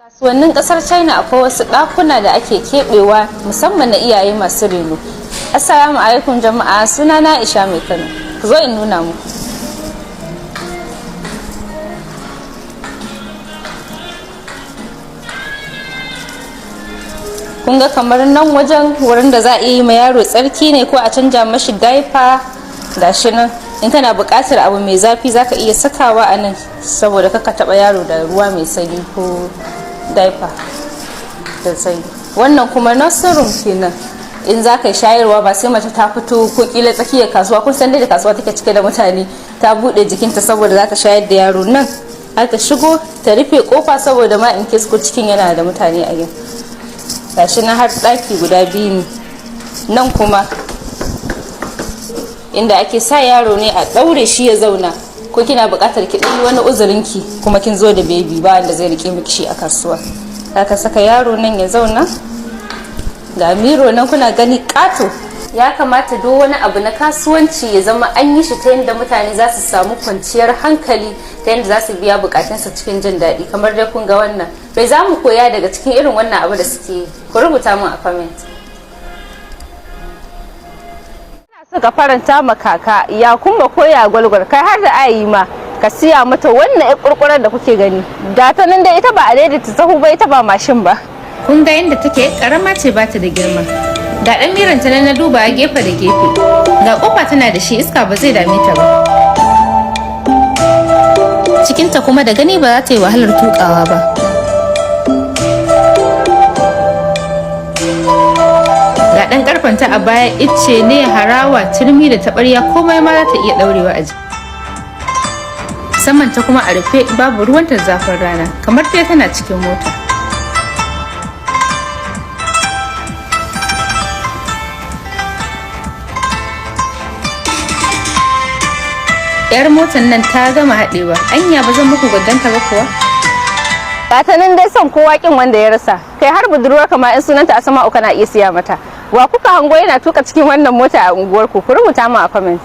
Kasuwannin kasar China akwai wasu ɗakuna da ake keɓewa musamman na iyaye masu reno. Assalamu alaikum jama'a, sunana Aisha mai Kano. Ku zo in nuna muku. Kun ga kamar nan wajen wurin da za a yi ma yaro tsarki ne ko a canja mashi diaper, gashi nan. In kana buƙatar abu mai zafi zaka iya sakawa a nan saboda kaka taɓa yaro da ruwa mai sanyi ko diaper da sanyi. Wannan kuma nursery room kenan. In za ka yi shayarwa ba sai mace ta fito ko kila tsakiyar kasuwa, kun san da kasuwa take cike da mutane, ta bude jikinta saboda za ta shayar da yaro. Nan aka shigo ta rufe kofa saboda ma in case ko cikin yana da mutane a gidan. Gashi na har daki guda biyu ne. Nan kuma inda ake sa yaro ne a daure shi ya zauna, ko kina buƙatar ki ɗan wani uzurinki kuma kin zo da baby ba wanda zai rike miki shi a kasuwa. Aka saka yaro nan ya zauna. Ga miro nan kuna gani ƙato. Ya kamata duk wani abu na kasuwanci ya zama an yi shi ta yadda mutane za su samu kwanciyar hankali, ta yadda za su biya bukatunsa cikin jin daɗi. Kamar dai kun ga wannan, bai za mu koya daga cikin irin wannan abu da suke yi? Ku rubuta mun a comment. Suka faranta ma kaka ya kuma koya gwalgwar, kai har da ayi ma ka siya mata wannan ƴar kurkurar da kuke gani. Da ta nan dai ita ba a daidaita sahu ba, ita ba mashin ba. Kun ga yadda take karama ce, ba ta da girma. Ga dan miranta na duba gefe da gefe. Ga kofa tana da shi, iska ba zai dame ta ba. Cikinta kuma da gani ba za ta yi wahalar tukawa ba. Ga dan karfanta a baya, icce ne, harawa, turmi da tabarya, komai ma za ta iya daurewa a jiki. Saman ta kuma a rufe, babu ruwanta zafin rana, kamar dai tana cikin mota. Yar motar nan ta gama haɗewa, anya ba zan muku gwaddanta ba kuwa? Gata nan dai son kowa kin wanda ya rasa, kai har budurwar kama in sunanta Asma'u kana iya siya mata. Wa kuka hango yana tuka cikin wannan mota a unguwarku? Ku rubuta mu a comment.